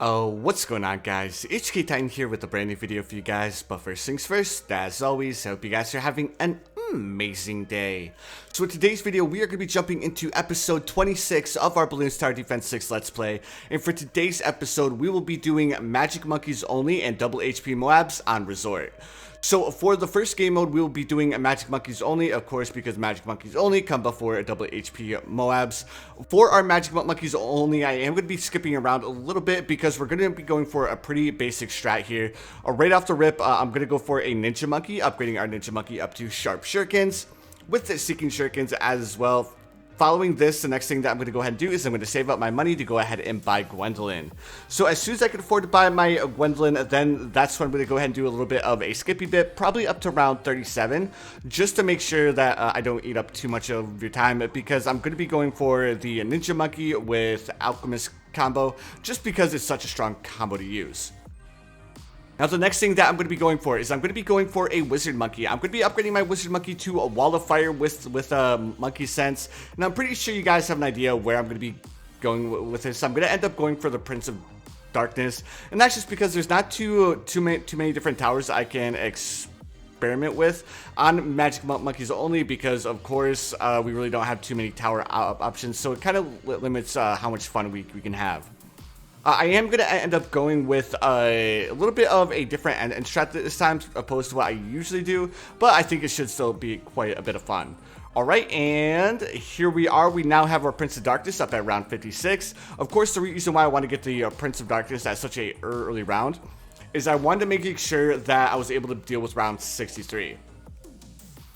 Oh, what's going on, guys? HK Titan here with a brand new video for you guys. But first things first, as always, I hope you guys are having an amazing day. So in today's video, we are going to be jumping into episode 26 of our Bloons Tower Defense 6 Let's Play. And for today's episode, we will be doing Magic Monkeys only and double HP MOABs on Resort. So for the first game mode, we will be doing a Magic Monkeys only, of course, because Magic Monkeys only come before a double HP MOABs. For our Magic Monkeys only, I am going to be skipping around a little bit because we're going to be going for a pretty basic strat here. Right off the rip, I'm going to go for a Ninja Monkey, upgrading our Ninja Monkey up to Sharp Shurikens, with the Seeking Shurikens as well. Following this, the next thing that I'm going to go ahead and do is I'm going to save up my money to go ahead and buy Gwendolyn. So as soon as I can afford to buy my Gwendolyn, then that's when I'm going to go ahead and do a little bit of a skippy bit, probably up to around 37, just to make sure that I don't eat up too much of your time, because I'm going to be going for the Ninja Monkey with Alchemist combo, just because it's such a strong combo to use. Now the next thing that I'm going to be going for is I'm going to be going for a Wizard Monkey. I'm going to be upgrading my Wizard Monkey to a Wall of Fire with Monkey Sense. And I'm pretty sure you guys have an idea where I'm going to be going with this. I'm going to end up going for the Prince of Darkness. And that's just because there's not too many different towers I can experiment with on Magic Monkeys only, because of course we really don't have too many tower options. So it kind of limits how much fun we can have. I am going to end up going with a little bit of a different end strat this time, opposed to what I usually do, but I think it should still be quite a bit of fun. Alright, and here we are. We now have our Prince of Darkness up at round 56. Of course, the reason why I want to get the Prince of Darkness at such a early round is I wanted to make sure that I was able to deal with round 63.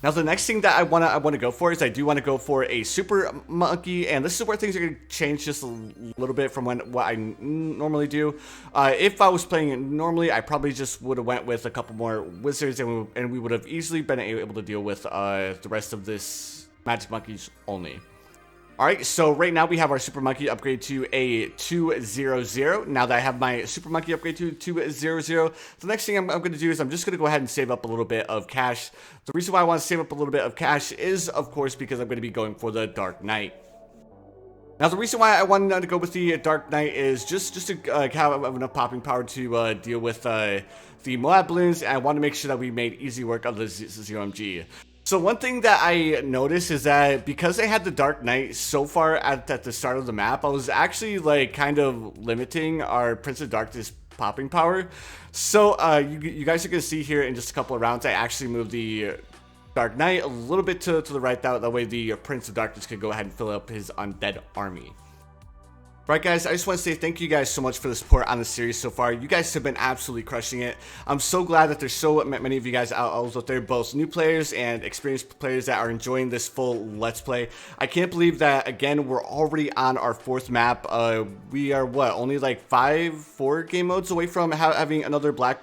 Now the next thing that I want to go for is I do want to go for a Super Monkey, and this is where things are going to change just a little bit from what I normally do. If I was playing it normally, I probably just would have went with a couple more Wizards, and we would have easily been able to deal with the rest of this Magic Monkeys only. Alright, so right now we have our Super Monkey upgrade to a 200. Now that I have my Super Monkey upgrade to 200, the next thing I'm going to do is I'm just going to go ahead and save up a little bit of cash. The reason why I want to save up a little bit of cash is, of course, because I'm going to be going for the Dark Knight. Now, the reason why I wanted to go with the Dark Knight is just to have enough popping power to deal with the MOAB Bloons, and I want to make sure that we made easy work of the 0MG. So one thing that I noticed is that because I had the Dark Knight so far at the start of the map, I was actually like kind of limiting our Prince of Darkness popping power. So you guys are going to see here in just a couple of rounds, I actually moved the Dark Knight a little bit to the right. That way the Prince of Darkness could go ahead and fill up his undead army. Right, guys, I just want to say thank you guys so much for the support on the series so far. You guys have been absolutely crushing it. I'm so glad that there's so many of you guys out there, both new players and experienced players, that are enjoying this full Let's Play. I can't believe that, again, we're already on our 4th map. We are, what, only like 4 game modes away from having another black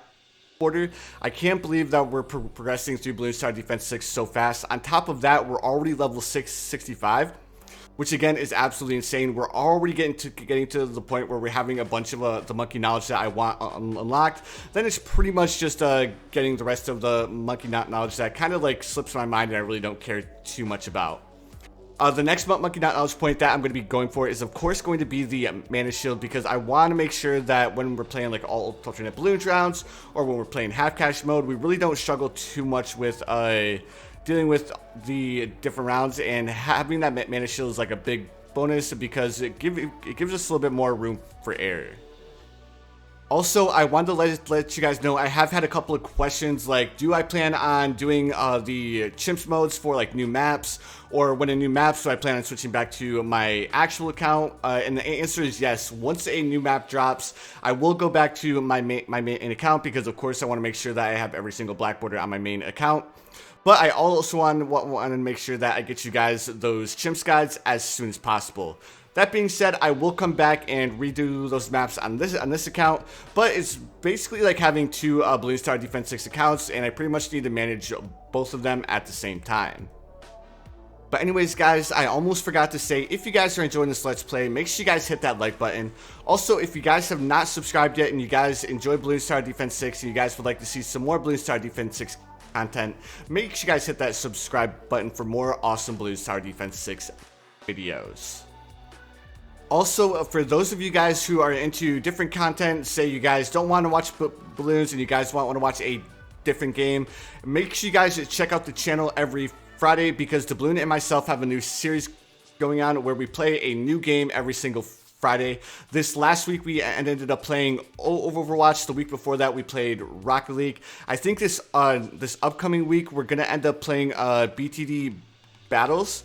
border. I can't believe that we're progressing through Bloons Tower Defense 6 so fast. On top of that, we're already level 665. Which again is absolutely insane. We're already getting to the point where we're having a bunch of the monkey knowledge that I want unlocked. Then it's pretty much just getting the rest of the monkey knowledge that kind of like slips my mind and I really don't care too much about. The next monkey knowledge point that I'm going to be going for is of course going to be the mana shield, because I want to make sure that when we're playing like all alternate Bloons rounds or when we're playing half cash mode, we really don't struggle too much with dealing with the different rounds, and having that mana shield is like a big bonus because it gives us a little bit more room for error. Also, I wanted to let you guys know I have had a couple of questions like, do I plan on doing the chimps modes for like new maps, or when a new map, so I plan on switching back to my actual account? And the answer is yes. Once a new map drops, I will go back to my main account, because of course I want to make sure that I have every single black border on my main account. But I also want to make sure that I get you guys those chimps guides as soon as possible. That being said, I will come back and redo those maps on this account, but it's basically like having 2 Bloons Tower Defense 6 accounts, and I pretty much need to manage both of them at the same time. But anyways, guys, I almost forgot to say, if you guys are enjoying this Let's Play, make sure you guys hit that like button. Also, if you guys have not subscribed yet and you guys enjoy Bloons Tower Defense 6 and you guys would like to see some more Bloons Tower Defense 6 content, make sure you guys hit that subscribe button for more awesome Bloons Tower Defense 6 videos. Also, for those of you guys who are into different content, say you guys don't want to watch Bloons and you guys want to watch a different game, make sure you guys check out the channel every Friday, because Bloon and myself have a new series going on where we play a new game every single Friday. This last week we ended up playing Overwatch. The week before that we played Rocket League. I think this upcoming week we're gonna end up playing BTD battles,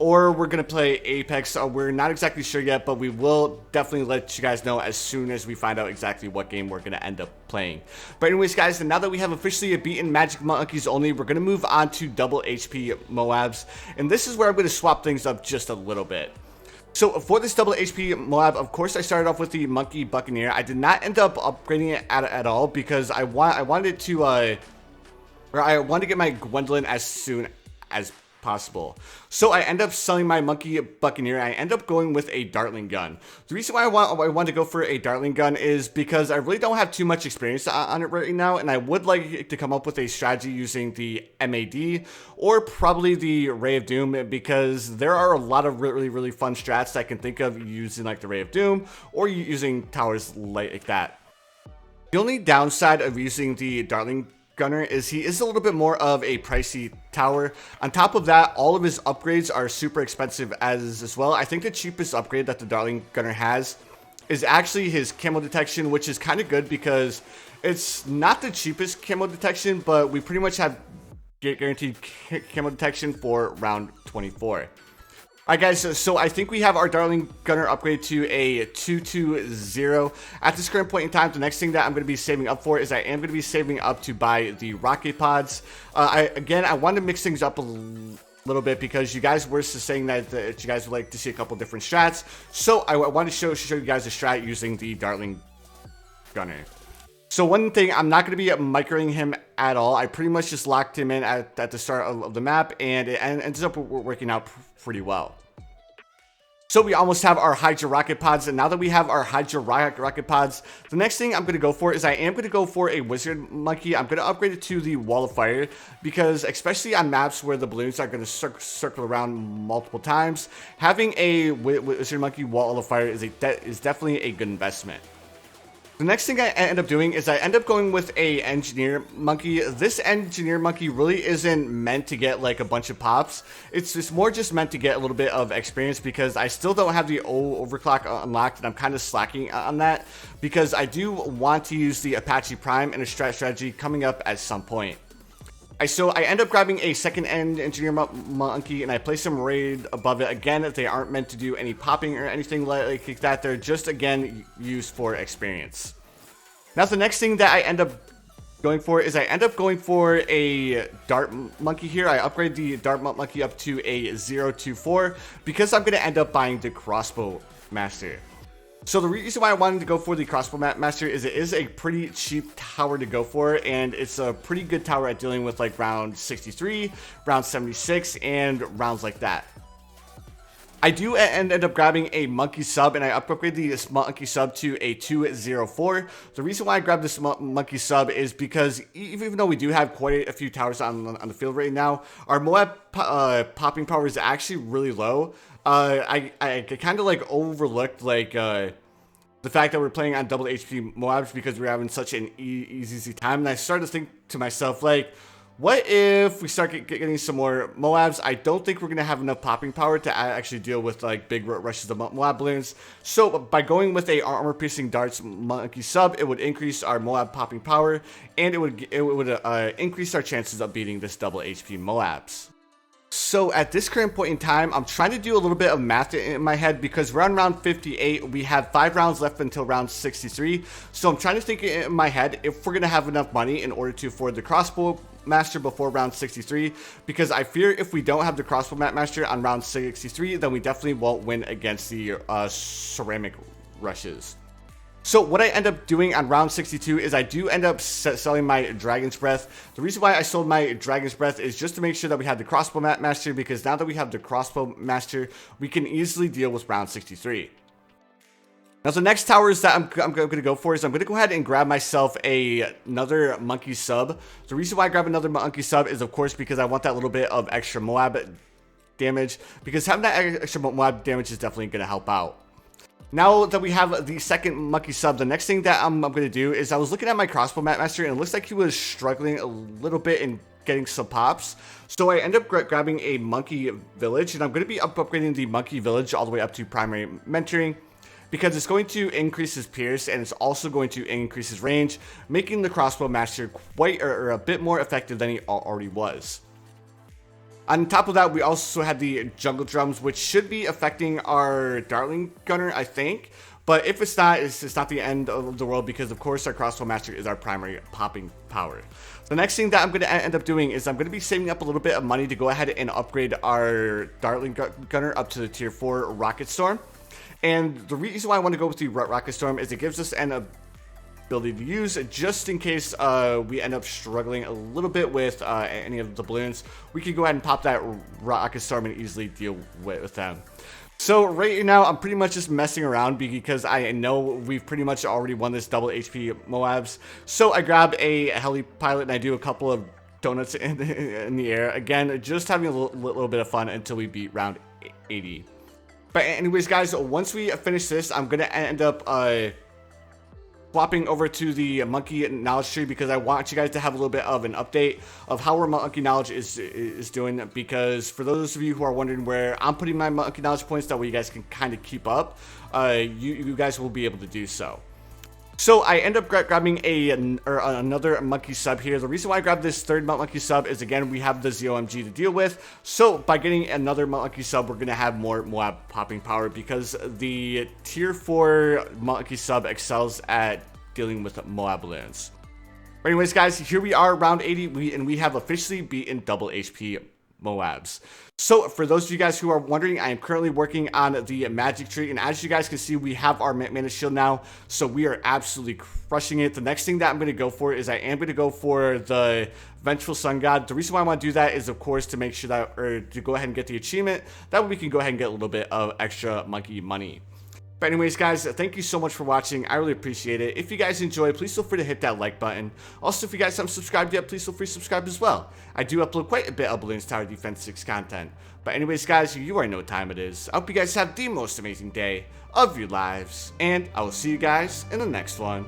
or we're going to play Apex. We're not exactly sure yet, but we will definitely let you guys know as soon as we find out exactly what game we're going to end up playing. But anyways, guys, now that we have officially beaten Magic Monkeys only, we're going to move on to double HP MOABs. And this is where I'm going to swap things up just a little bit. So for this double HP MOAB, of course, I started off with the Monkey Buccaneer. I did not end up upgrading it at all because I wanted to get my Gwendolyn as soon as possible. So I end up selling my Monkey Buccaneer. I end up going with a Dartling gun. The reason why I want to go for a Dartling gun is because I really don't have too much experience on it right now, and I would like to come up with a strategy using the MAD or probably the Ray of Doom, because there are a lot of really fun strats that I can think of using, like the Ray of Doom or using towers like that. The only downside of using the Dartling Gunner is he is a little bit more of a pricey tower. On top of that, all of his upgrades are super expensive as well. I think the cheapest upgrade that the Dartling Gunner has is actually his camo detection, which is kind of good because it's not the cheapest camo detection, but we pretty much have guaranteed camo detection for round 24. Alright guys, so I think we have our Dartling Gunner upgrade to a 220. At this current point in time, the next thing that I'm going to be saving up for is I am going to be saving up to buy the rocket pods. I want to mix things up a little bit because you guys were saying that you guys would like to see a couple different strats. So I want to show you guys a strat using the Dartling Gunner. So one thing, I'm not going to be microing him at all. I pretty much just locked him in at the start of the map, and it ends up working out pretty well. So we almost have our Hydra rocket pods, and now that we have our Hydra rocket pods, the next thing I'm going to go for is I am going to go for a Wizard Monkey. I'm going to upgrade it to the Wall of Fire, because especially on maps where the balloons are going to circle around multiple times, having a Wizard Monkey Wall of Fire is definitely a good investment. The next thing I end up doing is I end up going with a Engineer Monkey. This Engineer Monkey really isn't meant to get like a bunch of pops. It's more just meant to get a little bit of experience, because I still don't have the overclock unlocked, and I'm kind of slacking on that because I do want to use the Apache Prime in a strategy coming up at some point. So I end up grabbing a second Engineer Monkey, and I place them right above it. Again, they aren't meant to do any popping or anything like that. They're just, again, used for experience. Now, the next thing that I end up going for is I end up going for a Dart Monkey here. I upgrade the Dart Monkey up to a 024 because I'm going to end up buying the Crossbow Master. So the reason why I wanted to go for the Crossbow Master is it is a pretty cheap tower to go for, and it's a pretty good tower at dealing with like round 63, round 76, and rounds like that. I do end up grabbing a Monkey Sub, and I upgrade the Monkey Sub to a 204. The reason why I grabbed this Monkey Sub is because even though we do have quite a few towers on the field right now, our MOAB popping power is actually really low. I kind of like overlooked like the fact that we're playing on double HP MOABs because we're having such an easy time, and I started to think to myself, like, what if we start getting some more MOABs? I don't think we're going to have enough popping power to actually deal with like big rushes of MOAB balloons. So by going with a armor piercing darts Monkey Sub, it would increase our MOAB popping power, and it would increase our chances of beating this double HP MOABs. So at this current point in time, I'm trying to do a little bit of math in my head because we're on round 58. We have 5 rounds left until round 63. So I'm trying to think in my head if we're going to have enough money in order to afford the Crossbow Master before round 63, because I fear if we don't have the Crossbow Master on round 63, then we definitely won't win against the ceramic rushes. So what I end up doing on round 62 is I do end up selling my Dragon's Breath. The reason why I sold my Dragon's Breath is just to make sure that we have the Crossbow Master, because now that we have the Crossbow Master, we can easily deal with round 63. Now the next towers that I'm going to go for is I'm going to go ahead and grab myself another Monkey Sub. The reason why I grab another Monkey Sub is of course because I want that little bit of extra MOAB damage, because having that extra MOAB damage is definitely going to help out. Now that we have the second monkey sub, the next thing that I'm going to do is I was looking at my crossbow master and it looks like he was struggling a little bit in getting some pops. So I end up grabbing a monkey village, and I'm going to be upgrading the monkey village all the way up to primary mentoring, because it's going to increase his pierce and it's also going to increase his range, making the crossbow master quite or a bit more effective than he already was. On top of that, we also had the jungle drums, which should be affecting our Dartling gunner, I think. But if it's not, it's not the end of the world, because of course our crossbow master is our primary popping power. The next thing that I'm going to end up doing is I'm going to be saving up a little bit of money to go ahead and upgrade our Dartling gunner up to the tier 4 rocket storm. And the reason why I want to go with the rocket storm is it gives us an ability to use just in case we end up struggling a little bit with any of the balloons. We can go ahead and pop that rocket storm and easily deal with them. So right now I'm pretty much just messing around because I know we've pretty much already won this double HP MOABs. So I grab a heli pilot and I do a couple of donuts in the air. Again, just having a little bit of fun until we beat round 80. But anyways, guys, once we finish this, I'm gonna end up swapping over to the monkey knowledge tree, because I want you guys to have a little bit of an update of how our monkey knowledge is doing. Because for those of you who are wondering where I'm putting my monkey knowledge points, that way you guys can kind of keep up, you guys will be able to do so. So I end up grabbing another monkey sub here. The reason why I grabbed this third monkey sub is, again, we have the ZOMG to deal with. So by getting another monkey sub, we're going to have more MOAB popping power, because the tier 4 monkey sub excels at dealing with MOAB balloons. But anyways, guys, here we are, round 80, and we have officially beaten double HP MOABs. So for those of you guys who are wondering, I am currently working on the magic tree, and as you guys can see, we have our mana shield now, so we are absolutely crushing it. The next thing that I'm going to go for is I am going to go for the vengeful sun god. The reason why I want to do that is, of course, to make sure that, or to go ahead and get the achievement, that way we can go ahead and get a little bit of extra monkey money. But anyways, guys, thank you so much for watching. I really appreciate it. If you guys enjoyed, please feel free to hit that like button. Also, if you guys haven't subscribed yet, please feel free to subscribe as well. I do upload quite a bit of Bloons Tower Defense 6 content. But anyways, guys, you already know what time it is. I hope you guys have the most amazing day of your lives, and I will see you guys in the next one.